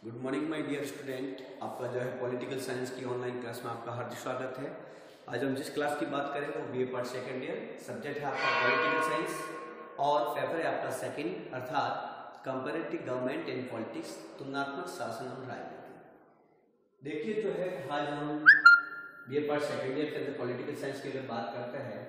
Good morning my dear student. आपका जो है पॉलिटिकल साइंस की ऑनलाइन क्लास में आपका हार्दिक स्वागत है। आज हम जिस क्लास की बात करें वो BA part second year, subject है आपका पॉलिटिकल साइंस और पेपर है आपका सेकंड अर्थात कंपैरेटिव गवर्नमेंट एंड पॉलिटिक्स, तुलनात्मक शासन और राजनीति। देखिए जो है आज हम बीए पार्ट सेकेंड ईयर के अंदर पॉलिटिकल साइंस की अगर बात करते हैं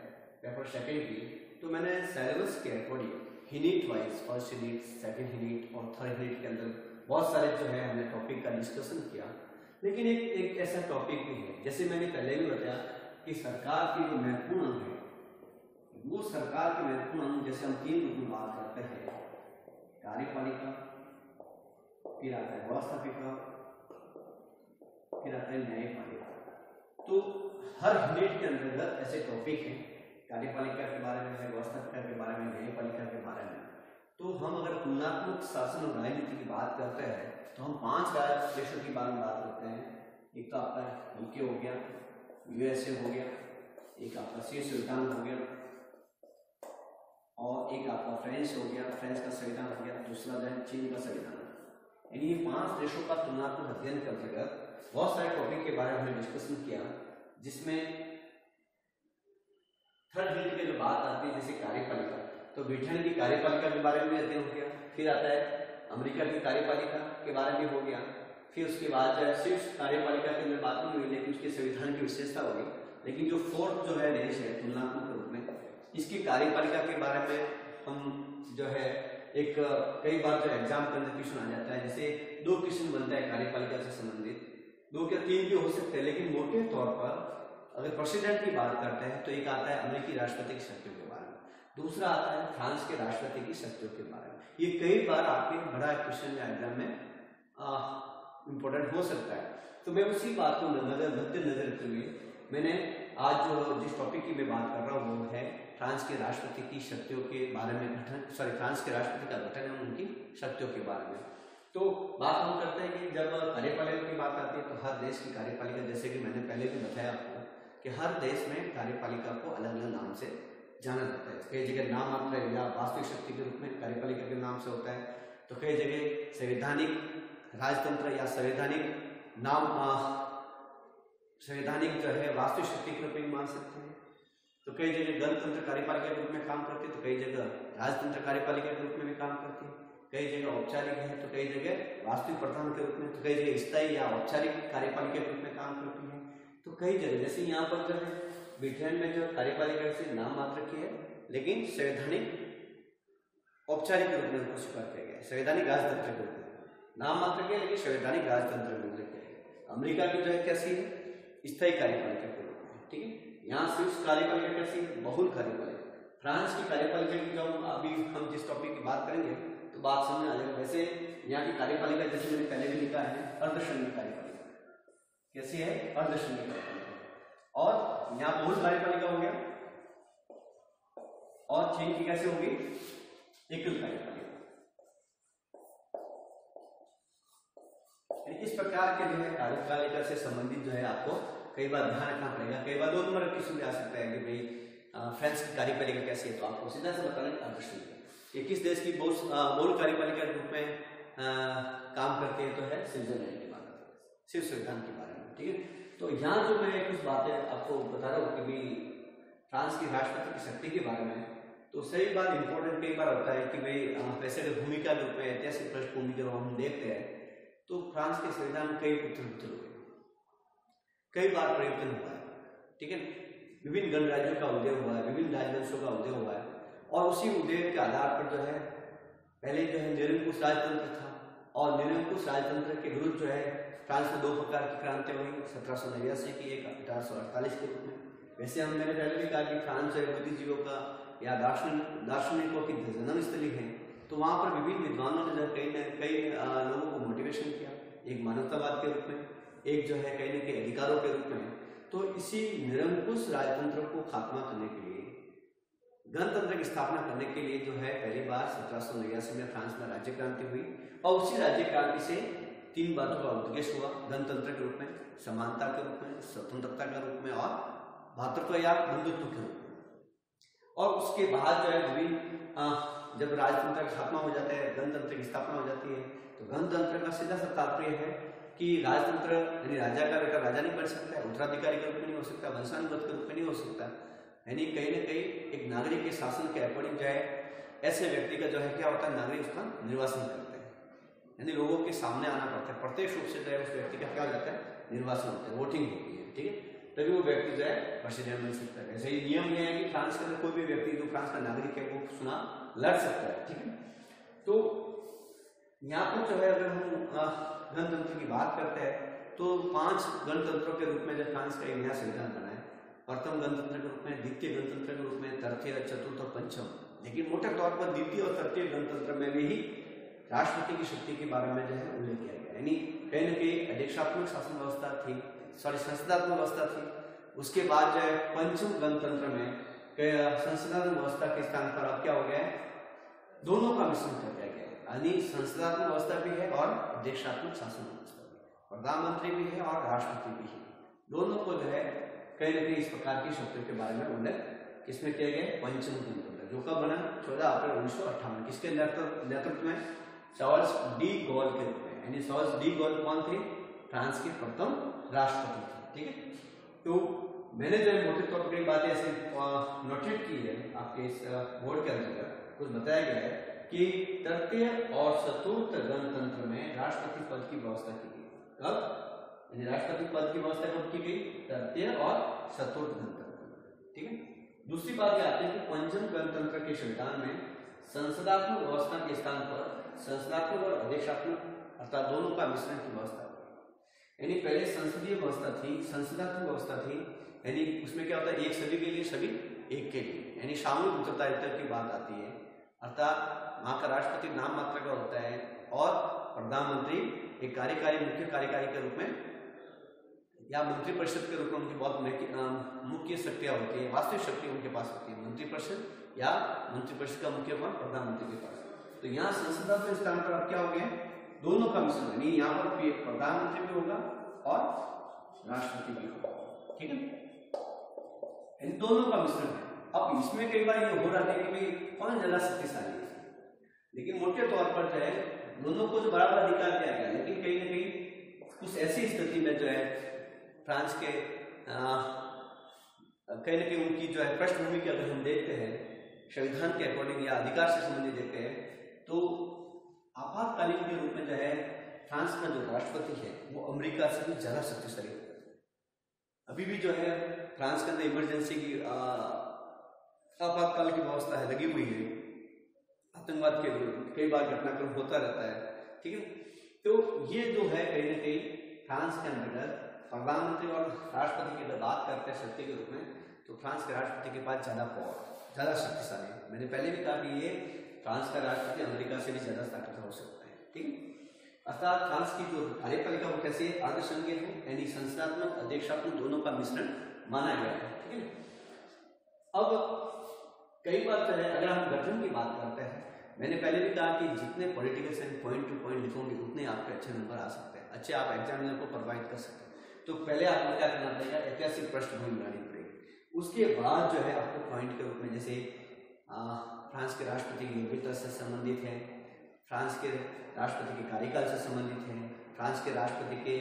पेपर सेकेंड की, तो मैंने सिलेबस के according unit wise first unit, second unit और थर्ड यूनिट के अंदर बहुत सारे जो है हमने टॉपिक का डिस्कशन किया। लेकिन एक ऐसा टॉपिक भी है, जैसे मैंने पहले भी बताया कि सरकार की जो महत्वपूर्ण अंग है, वो सरकार के महत्वपूर्ण अंग जैसे हम तीन रूप में बात करते हैं, कार्यपालिका, फिर आता है व्यवस्थापिका, फिर आता है न्यायपालिका। तो हर यूनिट के अंतर्गत ऐसे टॉपिक हैं, कार्यपालिका के बारे में है, व्यवस्थापिका के बारे में, न्यायपालिका के बारे में। तो हम अगर तुलनात्मक शासन और राजनीति की बात करते हैं तो हम 5 देशों के बारे में बात करते हैं। एक तो आपका यूके हो गया, यूएसए हो गया, एक आपका संविधान हो गया, और एक आपका फ्रांस हो गया, फ्रांस का संविधान हो गया, दूसरा जो है चीन का संविधान। यानी ये 5 देशों का तुलनात्मक अध्ययन के अंतर्गत बहुत सारे टॉपिक के बारे में हमने डिस्कशन किया, जिसमें थर्ड यूनिट की जो बात आती है जैसे कार्यपालिका, तो ब्रिटेन की कार्यपालिका के बारे में अध्ययन हो गया, फिर आता है अमेरिका की कार्यपालिका के बारे में हो गया, फिर उसके बाद जो है सिर्फ कार्यपालिका के अंदर बात नहीं हुई लेकिन उसके संविधान की विशेषता होगी। लेकिन जो फोर्थ जो है देश है तुलनात्मक रूप में, इसकी कार्यपालिका के बारे में हम जो है एक कई बार जो एग्जाम के अंदर क्वेश्चन आ जाता है, जैसे 2 क्वेश्चन बनता है कार्यपालिका से संबंधित, 2 या 3 भी हो सकते हैं, लेकिन मोटे तौर पर अगर प्रेसिडेंट की बात करते हैं तो एक आता है अमेरिकी राष्ट्रपति की शक्तियों के बारे में, दूसरा आता है फ्रांस के राष्ट्रपति की शक्तियों के बारे में। ये कई बार आपके बड़ा क्वेश्चन या एग्जाम में इंपॉर्टेंट हो सकता है। तो मैं उसी बात को मद्देनजर रखते हुए मैंने आज जो जिस टॉपिक की मैं बात कर रहा हूँ वो है फ्रांस के राष्ट्रपति की शक्तियों के बारे में फ्रांस के राष्ट्रपति का गठन है, उनकी शक्तियों के बारे में। तो बात हम करते हैं कि जब कार्यपालिका की बात आती है तो हर देश की कार्यपालिका, जैसे कि मैंने पहले भी बताया आपको कि हर देश में कार्यपालिका को अलग अलग नाम से जाना जाता है। कई जगह नाम मात्र या वास्तविक शक्ति के रूप में कार्यपालिका के नाम से होता है, तो कई जगह संवैधानिक राजतंत्र या संवैधानिक नाम संवैधानिक जो है वास्तविक शक्ति के रूप में मान सकते हैं। तो कई जगह गणतंत्र कार्यपालिका के रूप में काम करती है, तो कई जगह राजतंत्र कार्यपालिका के रूप में भी काम करती है, कई जगह औपचारिक है तो कई जगह वास्तविक प्रधान के रूप में, तो कई जगह स्थायी या औपचारिक कार्यपालिका के रूप में काम करती है। तो कई जगह जैसे यहाँ पर जो है ब्रिटेन में जो कार्यपालिका से नाम मात्र की है, लेकिन संवैधानिक औपचारिक रूप में उनको स्वीकार किया गया है, संवैधानिक राजतंत्र के रूप में नाम मात्र किया लेकिन संवैधानिक राजतंत्र में उल्लेख किया गया। अमेरिका की जो है कैसी है, स्थायी कार्यपालिका के रूप में, ठीक है। यहाँ सिर्फ कार्यपालिका कैसी है, बहुल कार्यपालिका। फ्रांस की कार्यपालिका की जब अभी हम जिस टॉपिक की बात करेंगे तो बात समझ आ जाएगा। वैसे यहाँ की कार्यपालिका जैसे मैंने पहले भी लिखा है अर्धसैनिक कार्यपालिका, कैसी है, अर्धसैनिक कार्यपालिका। और यहाँ बहुल कार्यपालिका हो गया, और चीन की कैसे होगी, एकल कार्यपालिका। इस प्रकार के जो है कार्यपालिका से संबंधित जो है आपको कई बार ध्यान रखना पड़ेगा। कई बार 2 नंबर क्वेश्चन भी आ सकता है कि भाई फ्रांस की कार्यपालिका कैसी है, तो आपको सीधा से बताना अर्धसैनिक। ये किस देश की बहुल कार्यपालिका के रूप में काम करती है, तो है स्विट्जरलैंड की बात करते हैं, सिर्फ संविधान के बारे में, ठीक है। तो यहाँ जो मैं कुछ बातें आपको बता रहा हूँ कि भाई फ्रांस की राष्ट्रपति की शक्ति के बारे में, तो सही बात इंपॉर्टेंट कई बार होता है कि भाई वैसे अगर भूमिका के रूप में ऐतिहासिक पृष्ठभूमि के रूप में हम देखते हैं तो फ्रांस के संविधान कई उत्तर हुए, कई बार परिवर्तन हुआ है, ठीक है। विभिन्न गणराज्यों का उदय हुआ है, विभिन्न राजवंशों का उदय हुआ है, और उसी उदय के आधार पर जो है पहले जो है निरंकुश राजतंत्र था, और निरंकुश राजतंत्र के विरुद्ध जो है फ्रांस में 2 प्रकार की क्रांतियां हुई, 1789 की, एक 1848 के रूप में। वैसे मैंने पहले भी कहा कि फ्रांस जो है बुद्धिजीवियों का या दार्शनिकों की जन्मस्थली है, तो वहां पर विभिन्न विद्वानों ने कई लोगों को मोटिवेशन किया, एक मानवतावाद के रूप में, एक जो है कहीं न कहीं अधिकारों के रूप में। तो इसी निरंकुश राजतंत्र को खात्मा करने के लिए, गणतंत्र की स्थापना करने के लिए जो है पहली बार 1789 में फ्रांस में राज्य क्रांति हुई, और उसी राज्य क्रांति से 3 बातों का उद्देश्य हुआ, गणतंत्र के रूप में, समानता के रूप में, स्वतंत्रता के रूप में, और भातृत्व या बंधुत्व के रूप में। और उसके बाद जो है विभिन्न जब राजतंत्र का खात्मा हो जाता है, गणतंत्र की स्थापना हो जाती है, तो गणतंत्र का सीधा सा तात्पर्य है कि राजतंत्र यानी राजा का बेटा राजा नहीं बन सकता है, उत्तराधिकारी के रूप में नहीं हो सकता, वंशानुगत के रूप में नहीं हो सकता, यानी कहीं ना कहीं एक नागरिक के शासन के अकॉर्डिंग जो है ऐसे व्यक्ति का जो है क्या होता है, नागरिक उसका निर्वासन करते हैं, यानी लोगों के सामने आना पड़ता है, प्रत्यक्ष रूप से जो है उस व्यक्ति का क्या हो जाता है, निर्वासन होता है, वोटिंग होती है, ठीक है, तभी वो व्यक्ति जो है प्रेसिडेंट बन सकता है। ऐसे ही नियम यह है कि फ्रांस के अंदर कोई भी व्यक्ति जो फ्रांस का नागरिक है वो चुनाव लड़ सकता है, ठीक है। तो यहाँ पर जो है अगर हम गणतंत्र की बात करते हैं तो 5 गणतंत्रों के रूप में जब फ्रांस का एक नया संविधान बना है, प्रथम गणतंत्र के रूप में, द्वितीय गणतंत्र के रूप में, तृतीय, चतुर्थ और पंचम, लेकिन मोटे तौर पर द्वितीय और तृतीय गणतंत्र में भी राष्ट्रपति की शक्ति के बारे में जो है उल्लेख किया गया, यानी कहीं न कहीं अध्यक्षात्मक शासन व्यवस्था थी, संसदात्मक व्यवस्था थी। उसके बाद जो है पंचम गणतंत्र में संसदात्मक व्यवस्था के स्थान पर अब क्या हो गया है, दोनों का मिश्रण कर दिया गया है, यानी संसदात्मक व्यवस्था भी है और अध्यक्षात्मक शासन व्यवस्था भी, प्रधानमंत्री भी है और राष्ट्रपति भी है, दोनों को जो है कहीं न कहीं इस प्रकार की शक्तियों के बारे में उल्लेख किसमें किया गया, पंचम गणतंत्र, जो कब बना 14 अप्रैल 1958, किसके नेतृत्व में, चार्ल्स डी गॉल के रूप में, यानी चार्ल्स डी गॉल कौन थे, फ्रांस के प्रथम राष्ट्रपति थे, ठीक है। तो मैंने जो मोटे तौर पर कई बातें ऐसे नोटेट की है आपके इस बोर्ड के अंदर, कुछ बताया गया है कि तृतीय और चतुर्थ गणतंत्र में राष्ट्रपति पद की व्यवस्था की गई, कब, यानी राष्ट्रपति पद की व्यवस्था कब की गई, तृतीय और चतुर्थ गणतंत्र, ठीक है। दूसरी बात यह आती है कि पंचम गणतंत्र के संविधान में संसदात्मक व्यवस्था के स्थान पर संसदात्मक और अध्यक्षात्मक अर्थात दोनों का मिश्रण की व्यवस्था, यानी पहले संसदीय व्यवस्था थी, संसदात्मक व्यवस्था थी, यानी उसमें क्या होता है, एक सभी के लिए सभी एक के लिए, यानी सामूहिक उत्तरदायित्व की बात आती है, अर्थात वहां का राष्ट्रपति नाम मात्र का होता है और प्रधानमंत्री एक कार्यकारी मुख्य कार्यकारी के रूप में या मंत्रिपरिषद के रूप में उनकी बहुत मुख्य शक्तियां होती है, वास्तविक शक्ति उनके पास होती है, मंत्रिपरिषद या मंत्रिपरिषद का मुख्य कौन, प्रधानमंत्री के पास। तो यहाँ संसदात्मक स्थान पर अब क्या हो गया, दोनों का मिश्रण, यानी यहाँ पर प्रधानमंत्री भी होगा और राष्ट्रपति भी होगा, ठीक है, इन दोनों का मिश्रण है। अब इसमें कई बार ये हो रहा है कि भाई कौन ज्यादा शक्तिशाली है, लेकिन मोटे तौर पर जो है दोनों को जो बराबर अधिकार दिया गया, लेकिन कहीं ना कहीं कुछ ऐसी स्थिति में जो है फ्रांस के कहीं ना कहीं उनकी जो है पृष्ठभूमि की अगर हम देखते हैं संविधान के अकॉर्डिंग या अधिकार से संबंधित देखते हैं, तो आपातकालीन के रूप में जो है फ्रांस का जो राष्ट्रपति है वो अमेरिका से भी ज्यादा शक्तिशाली होता है। अभी भी जो है फ्रांस के अंदर इमरजेंसी की आपातकाल की व्यवस्था है लगी हुई है, आतंकवाद के कई बार घटनाक्रम होता रहता है, ठीक है। तो ये जो है कहीं ना कहीं फ्रांस के अंतर्गत प्रधानमंत्री और राष्ट्रपति की जब बात करते हैं शक्ति के रूप में, तो फ्रांस के राष्ट्रपति के पास ज्यादा पावर, ज्यादा शक्तिशाली है। मैंने पहले भी कहा कि ये फ्रांस का राष्ट्रपति अमेरिका से भी ज्यादा ताकतवर हो सकता है, ठीक है। अर्थात फ्रांस की जो कार्यपालिका वो कैसे अर्धसंघीय है, यानी संसदात्मक अध्यक्षात्मक दोनों का मिश्रण माना गया है, ठीक है। अब कई बार जो है अगर हम गठन की बात करते हैं, मैंने पहले भी कहा कि जितने political science point two point लिखोगे उतने आपके अच्छे नंबर आ सकते हैं, अच्छे आप एग्जामिनर को प्रभावित कर सकते हैं। तो पहले आपको क्या करना पड़ेगा, ऐतिहासिक पृष्ठभूमि बनानी पड़ेगी, उसके बाद जो है आपको पॉइंट के रूप में जैसे फ्रांस के राष्ट्रपति की योग्यता से संबंधित है, फ्रांस के राष्ट्रपति के कार्यकाल से संबंधित है, फ्रांस के राष्ट्रपति के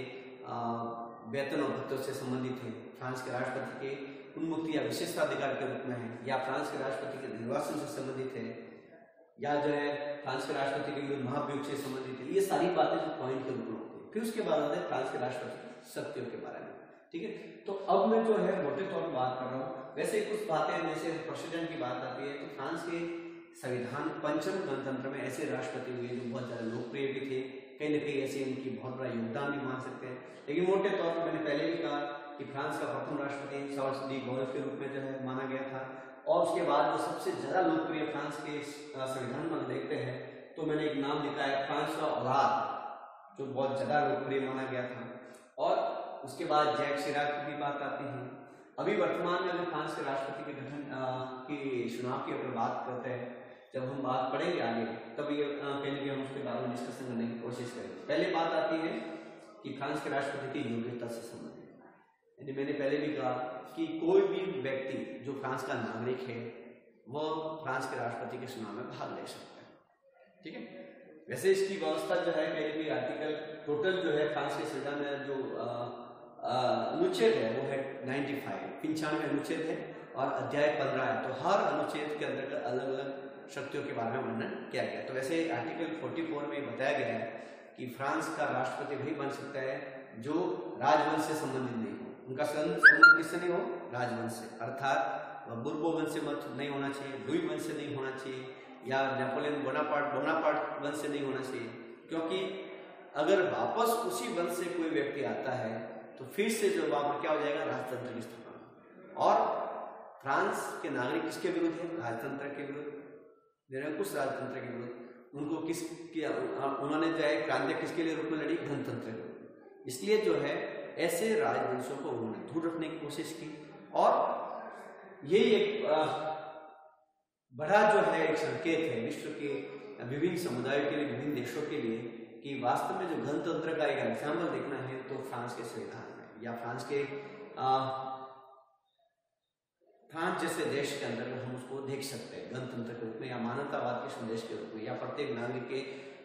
वेतन और भत्तों से संबंधित है, फ्रांस के राष्ट्रपति के उन्मुक्ति या विशेषाधिकार के रूप में है, या फ्रांस के राष्ट्रपति के निर्वाचन से संबंधित है, या जो है फ्रांस के राष्ट्रपति के विरुद्ध महाभियोग से संबंधित है। ये सारी बातें जो पॉइंट के रूप में होती है। फिर उसके बाद आता है फ्रांस के राष्ट्रपति की शक्तियों के बारे में, ठीक है। तो अब मैं जो है मोटे तौर पर बात कर रहा हूँ, वैसे कुछ बातें जैसे प्रेसिडेंट की बात आती है, तो फ्रांस के संविधान पंचम गणतंत्र में ऐसे राष्ट्रपति हुए जो बहुत ज्यादा लोकप्रिय भी थे, कहीं ना कहीं ऐसे उनकी बहुत बड़ा योगदान भी मान सकते हैं। लेकिन मोटे तौर पर मैंने पहले भी कहा कि फ्रांस का प्रथम राष्ट्रपति चार्ल्स डी गॉल के रूप में जो है माना गया था, और उसके बाद जो सबसे ज्यादा लोकप्रिय फ्रांस के संविधान में देखते हैं तो मैंने एक नाम लिखा है फ्रांसवा ओलाद, जो बहुत ज्यादा लोकप्रिय माना गया था। और उसके बाद जैक शिराक की भी बात आती है। अभी वर्तमान में अगर फ्रांस के राष्ट्रपति के गठन की चुनाव की अगर बात करते हैं, जब हम बात पढ़ेंगे आगे तब ये कहीं ना कहीं हम उसके बारे में डिस्कशन करने की कोशिश करेंगे। पहले बात आती है कि फ्रांस के राष्ट्रपति की योग्यता से संबंधित, यानी मैंने पहले भी कहा कि कोई भी व्यक्ति जो फ्रांस का नागरिक है वो फ्रांस के राष्ट्रपति के चुनाव में भाग ले सकता है। ठीक है, वैसे इसकी व्यवस्था जो है कहीं आर्टिकल टोटल जो है फ्रांस के संविधान में जो अनुच्छेद है वो है 95 अनुच्छेद है और अध्याय 15 है। तो हर अनुच्छेद के अंतर्गत अलग अलग शक्तियों के बारे में वर्णन किया गया। तो वैसे आर्टिकल 44 में बताया गया है कि फ्रांस का राष्ट्रपति वही बन सकता है जो राजवंश से संबंधित नहीं हो। उनका संबंध किससे नहीं हो? राजवंश से, अर्थात वह बुर्बो वंश से मत नहीं होना चाहिए, लुई वंश से नहीं होना चाहिए, या नेपोलियन बोनापार्ट वंश से नहीं होना चाहिए। क्योंकि अगर वापस उसी वंश से कोई व्यक्ति आता है तो फिर से जो वहां पर क्या हो जाएगा? राजतंत्र की स्थापना। और फ्रांस के नागरिक किसके विरुद्ध है? राजतंत्र के विरुद्ध, निरंकुश राजतंत्र के विरुद्ध। उनको उन्होंने जो है क्रांति किसके लिए रूप में लड़ी? गणतंत्र के विरुद्ध। इसलिए जो है ऐसे राजवंशों को उन्होंने दूर रखने की कोशिश की और ये एक बड़ा जो है एक संकेत है विश्व के विभिन्न समुदायों के लिए, विभिन्न देशों के लिए कि वास्तव में जो गणतंत्र का एक एग्जाम्पल देखना है तो फ्रांस के संविधान में या फ्रांस जैसे देश के अंदर हम उसको देख सकते हैं गणतंत्र के रूप में या मानवतावाद के संदेश के रूप में या प्रत्येक नागरिक के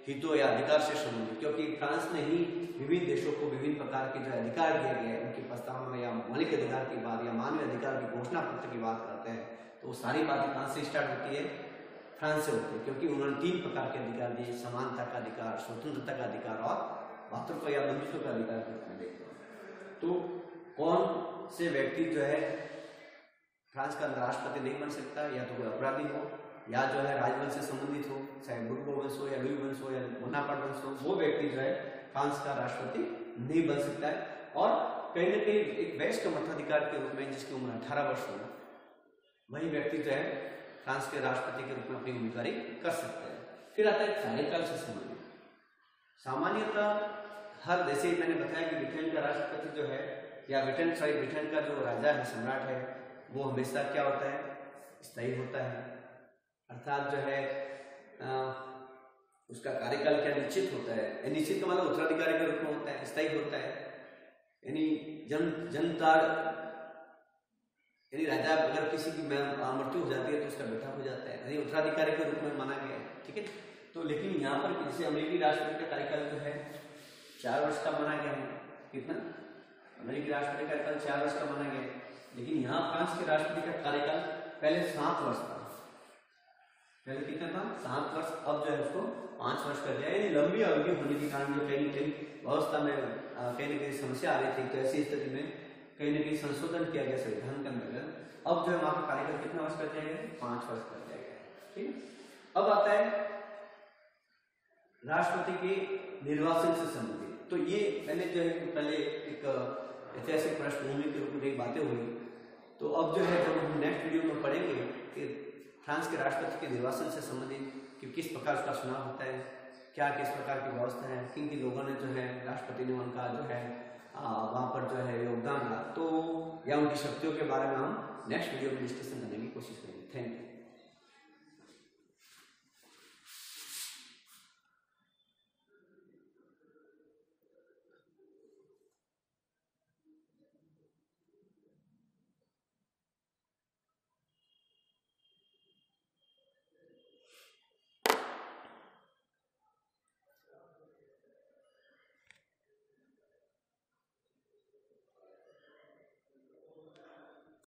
हितों या अधिकार से संबंधित। क्योंकि फ्रांस ने ही विभिन्न देशों को विभिन्न प्रकार के जो अधिकार दिए गए उनके प्रस्तावना में या मौलिक अधिकार की बात या मानवीय अधिकार की घोषणा पत्र की बात करते हैं तो वो सारी बातें कहाँ से स्टार्ट होती है? फ्रांस से होती है। क्योंकि उन्होंने 3 प्रकार के अधिकार दिए, समानता का अधिकार, स्वतंत्रता का अधिकार और मातृत्व या बंधुत्व का अधिकार के रूप में देखते हैं। तो कौन से व्यक्ति जो है फ्रांस का राष्ट्रपति नहीं बन सकता? या तो कोई अपराधी हो या जो है राजवंश से संबंधित हो, चाहे बुर्बो वंश हो या लुई वंश हो या बोनापार्ट वंश हो, वो व्यक्ति जो है फ्रांस का राष्ट्रपति नहीं बन सकता है। और कहीं ना कहीं एक वयस्क मताधिकार के रूप में जिसकी उम्र 18 वर्ष हो वही व्यक्ति जो है फ्रांस के राष्ट्रपति के रूप में अपनी उम्मीदवारी कर सकते हैं। फिर आता है कार्यकाल से संबंधित। सामान्यतः हर जैसे मैंने बताया कि ब्रिटेन का राष्ट्रपति जो है या ब्रिटेन का जो राजा है, सम्राट है, वो हमेशा क्या होता है? स्थायी होता है। अर्थात जो है उसका कार्यकाल क्या निश्चित होता है? निश्चित का मतलब उत्तराधिकारी के रूप में होता है, स्थायी होता है। यानी जनता यानी राजा अगर किसी की मृत्यु हो जाती है तो उसका बेटा हो जाता है, यानी उत्तराधिकारी के रूप में माना गया है। ठीक है, तो लेकिन यहाँ पर जैसे अमेरिकी राष्ट्रपति का कार्यकाल जो है 4 वर्ष का माना गया है। कितना? अमेरिकी राष्ट्रपति का कार्यकाल 4 वर्ष का माना गया है। लेकिन यहाँ फ्रांस के राष्ट्रपति का कार्यकाल पहले 7 वर्ष था। पहले कितना था? 7 वर्ष। अब जो है उसको 5 वर्ष कर दिया। यानी लंबी अवधि होने के कारण जो कहीं न कहीं व्यवस्था में कहीं न कहीं समस्या आ रही थी, तो ऐसी स्थिति में कहीं न कहीं संशोधन किया गया संविधान के अंतर्गत। अब जो है वहां का कार्यकाल कितना वर्ष कर दिया गया? 5 वर्ष कर दिया गया। ठीक है, अब आता है राष्ट्रपति के निर्वाचन से संबंधित। तो ये मैंने जो है पहले एक ऐतिहासिक पृष्ठभूमि के रूप में बातें हुई। तो अब जो है जब हम नेक्स्ट वीडियो में पढ़ेंगे कि फ्रांस के राष्ट्रपति के निर्वाचन से संबंधित कि किस प्रकार उसका चुनाव होता है, क्या किस प्रकार की व्यवस्था है, किन किन लोगों ने जो है राष्ट्रपति ने उनका जो है वहाँ पर जो है योगदान रहा, तो या उनकी शक्तियों के बारे में हम नेक्स्ट वीडियो में डिस्कशन करने की कोशिश करेंगे। Thank you.